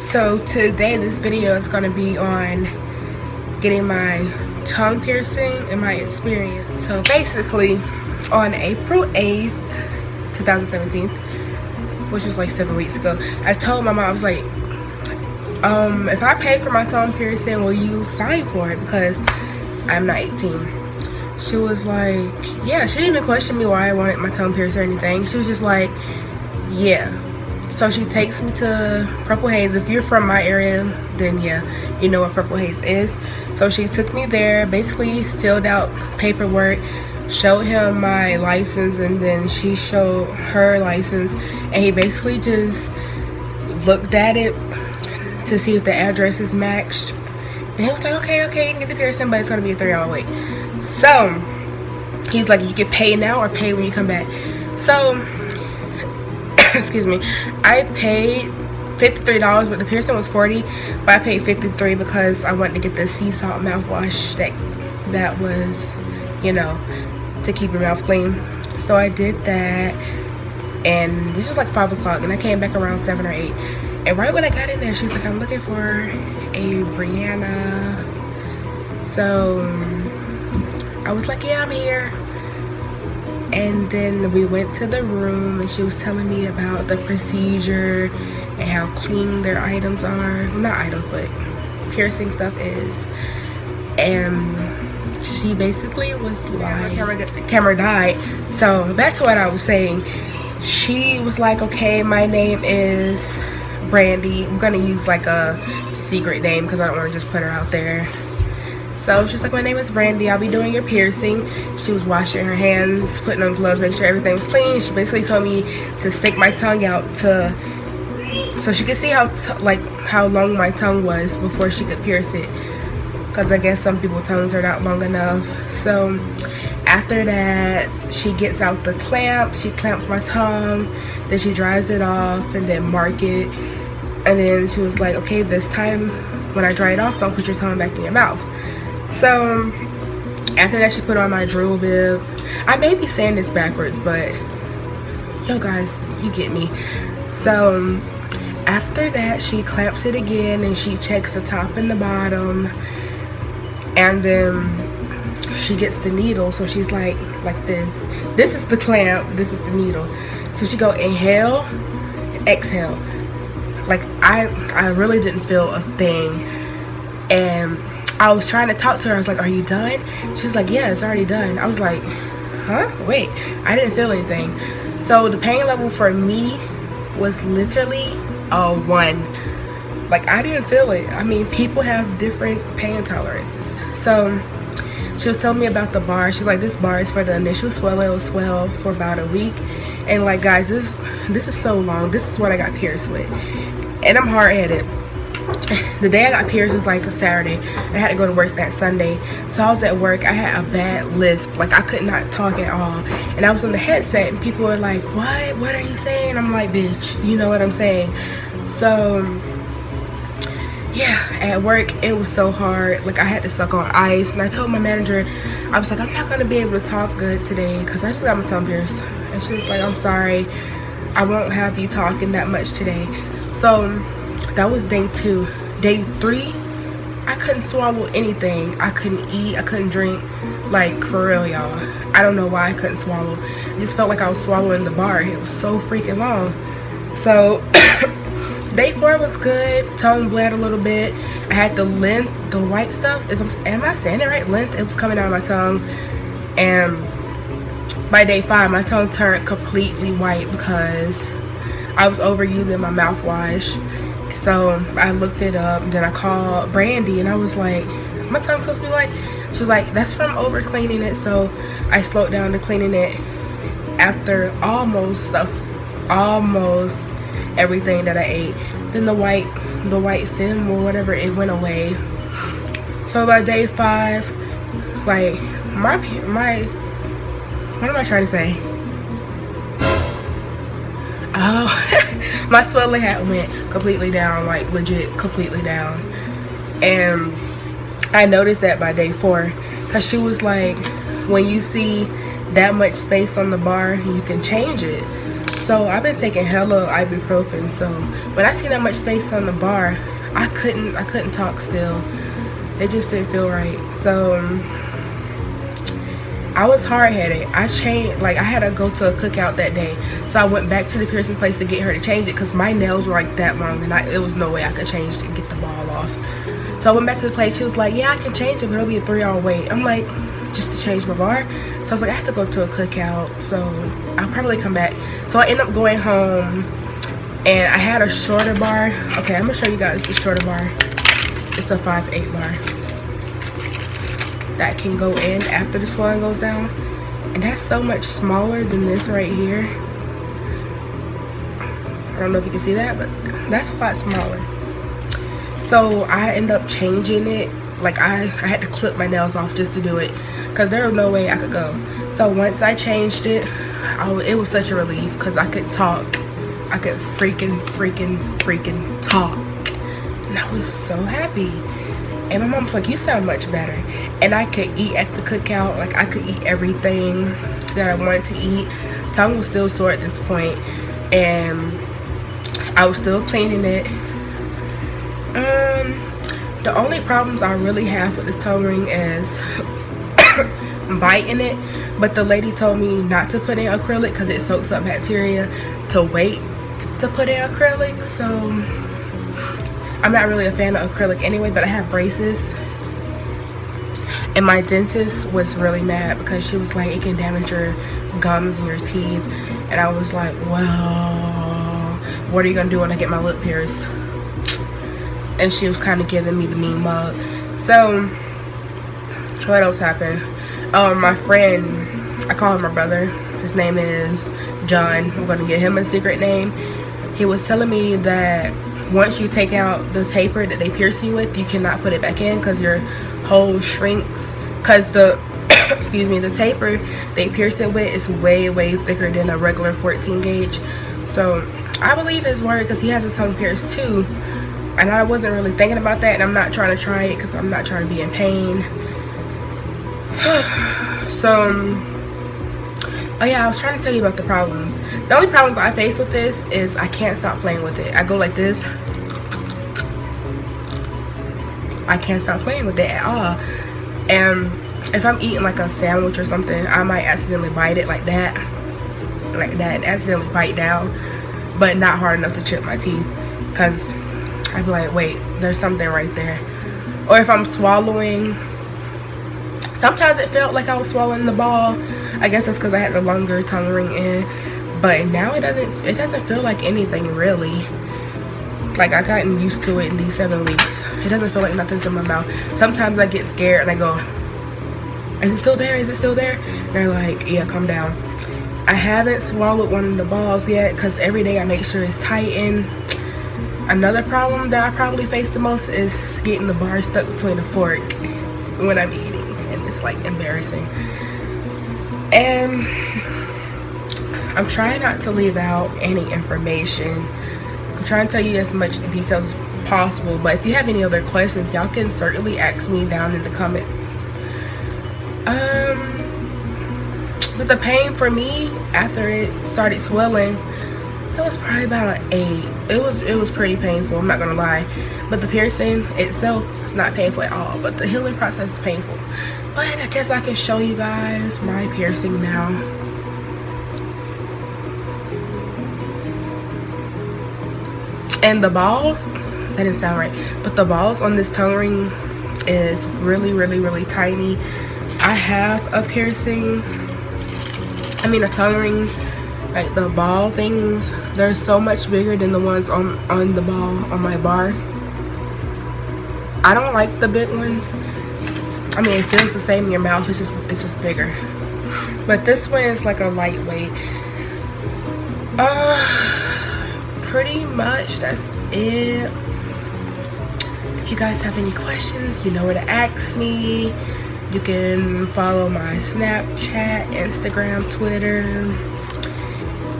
So today this video is going to be on getting my tongue piercing and my experience. So basically on April 8th 2017, which was like 7 weeks ago, I told my mom, I was like, if I pay for my tongue piercing, will you sign for it, because I'm not 18. She was like, yeah. She didn't even question me why I wanted my tongue pierced or anything. She was just like, yeah. So she takes me to Purple Haze. If you're from my area, then yeah, you know what Purple Haze is. So she took me there, basically filled out paperwork, showed him my license, and then she showed her license, and he basically just looked at it to see if the addresses matched. And he was like, okay, you can get the piercing, but it's gonna be a 3-hour wait. So he's like, you can pay now or pay when you come back. So excuse me, I paid $53, but the piercing was $40, but I paid $53 because I wanted to get the sea salt mouthwash that was, you know, to keep your mouth clean. So I did that, and this was like 5 o'clock, and I came back around 7 or 8. And right when I got in there, she's like, I'm looking for a Brianna. So I was like, yeah, I'm here. And then we went to the room, and she was telling me about the procedure and how clean their items are. Well, not items, but piercing stuff is. And she basically was like, camera died. So back to what I was saying. She was like, okay, my name is Brandy. I'm gonna use like a secret name because I don't want to just put her out there. So she's like, my name is Brandy, I'll be doing your piercing. She was washing her hands, putting on gloves, making sure everything was clean. She basically told me to stick my tongue out so she could see how long my tongue was before she could pierce it, because I guess some people's tongues are not long enough. So after that, she gets out the clamp, she clamps my tongue, then she dries it off and then mark it. And then she was like, okay, this time when I dry it off, don't put your tongue back in your mouth. So after that, she put on my drill bib. I may be saying this backwards, but yo guys, you get me. So after that, she clamps it again, and she checks the top and the bottom, and then she gets the needle. So she's like this is the clamp, this is the needle. So she go inhale, exhale. Like I really didn't feel a thing, and I was trying to talk to her. I was like, are you done? She was like, yeah, it's already done. I was like, huh? Wait, I didn't feel anything. So the pain level for me was literally a 1. Like, I didn't feel it. I mean, people have different pain tolerances. So she was telling me about the bar. She's like, this bar is for the initial swell. It will swell for about a week. And like, guys, this is so long. This is what I got pierced with. And I'm hard-headed. The day I got pierced was like a Saturday. I had to go to work that Sunday. So I was at work. I had a bad lisp. Like, I could not talk at all. And I was on the headset, and people were like, what are you saying? I'm like, bitch, you know what I'm saying. So yeah, at work it was so hard. Like, I had to suck on ice. And I told my manager, I was like, I'm not gonna be able to talk good today because I just got my tongue pierced. And she was like, I'm sorry, I won't have you talking that much today. So that was day 2. Day 3, I couldn't swallow anything. I couldn't eat, I couldn't drink. Like, for real, y'all. I don't know why I couldn't swallow. It just felt like I was swallowing the bar. It was so freaking long. So day 4 was good. Tongue bled a little bit. I had the length, the white stuff. Am I saying it right? Length. It was coming out of my tongue. And by day 5, my tongue turned completely white because I was overusing my mouthwash. So I looked it up, and then I called Brandy, and I was like, my tongue's supposed to be white? She was like, that's from over cleaning it. So I slowed down to cleaning it after almost everything that I ate. Then the white film or whatever, it went away. So by day 5, like my what am I trying to say? Oh, my swelling had went completely down, like legit completely down. And I noticed that by day 4, because she was like, when you see that much space on the bar, you can change it. So I've been taking hella ibuprofen. So when I seen that much space on the bar, I couldn't talk still. It just didn't feel right. So I was hard-headed. I changed, like I had to go to a cookout that day. So I went back to the piercing place to get her to change it because my nails were like that long and it was no way I could change it and get the ball off. So I went back to the place. She was like, yeah, I can change it, but it'll be a 3-hour wait. I'm like, just to change my bar? So I was like, I have to go to a cookout, so I'll probably come back. So I ended up going home, and I had a shorter bar. Okay, I'm gonna show you guys the shorter bar. It's a 5/8 bar that can go in after the swelling goes down, and that's so much smaller than this right here. I don't know if you can see that, but that's a lot smaller. So I ended up changing it. Like I had to clip my nails off just to do it because there was no way I could go. So once I changed it, it was such a relief because I could talk. I could freaking talk, and I was so happy. And my mom was like, you sound much better. And I could eat at the cookout. Like I could eat everything that I wanted to eat. Tongue was still sore at this point, and I was still cleaning it. The only problems I really have with this tongue ring is biting it, but the lady told me not to put in acrylic because it soaks up bacteria, to wait to put in acrylic. So I'm not really a fan of acrylic anyway, but I have braces, and my dentist was really mad because she was like, it can damage your gums and your teeth. And I was like, well, what are you gonna do when I get my lip pierced? And she was kind of giving me the mean mug. So what else happened? My friend, I call him my brother, his name is John. I'm gonna give him a secret name. He was telling me that once you take out the taper that they pierce you with, you cannot put it back in because your hole shrinks, because the excuse me, the taper they pierce it with is way thicker than a regular 14 gauge. So I believe his word because he has his tongue pierced too. And I wasn't really thinking about that, and I'm not trying to try it because I'm not trying to be in pain. So, oh yeah, I was trying to tell you about the problems. The only problems I face with this is I can't stop playing with it. I go like this. I can't stop playing with it at all. And if I'm eating like a sandwich or something, I might accidentally bite it like that, and accidentally bite down, but not hard enough to chip my teeth, because I'd be like, wait, there's something right there. Or if I'm swallowing, sometimes it felt like I was swallowing the ball. I guess that's because I had the longer tongue ring in. But now it doesn't feel like anything really. Like I've gotten used to it in these 7 weeks. It doesn't feel like nothing's in my mouth. Sometimes I get scared and I go, is it still there? Is it still there? And they're like, yeah, calm down. I haven't swallowed one of the balls yet because every day I make sure it's tightened. Another problem that I probably face the most is getting the bar stuck between the fork when I'm eating, and it's like embarrassing. And I'm trying not to leave out any information. I'm trying to tell you as much details as possible, but if you have any other questions, y'all can certainly ask me down in the comments. But the pain for me after it started swelling, it was probably about an 8. It was pretty painful, I'm not gonna lie. But the piercing itself is not painful at all, but the healing process is painful. But I guess I can show you guys my piercing now. And the balls, that didn't sound right, but the balls on this tongue ring is really tiny. I have a piercing, a tongue ring. Like the ball things, they're so much bigger than the ones on the ball on my bar. I don't like the big ones. It feels the same in your mouth, it's just bigger. But this one is like a lightweight. Pretty much that's it. If you guys have any questions, you know where to ask me. You can follow my Snapchat, Instagram, Twitter.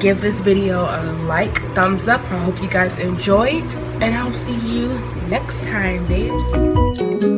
Give this video a like, thumbs up. I hope you guys enjoyed, and I'll see you next time, babes.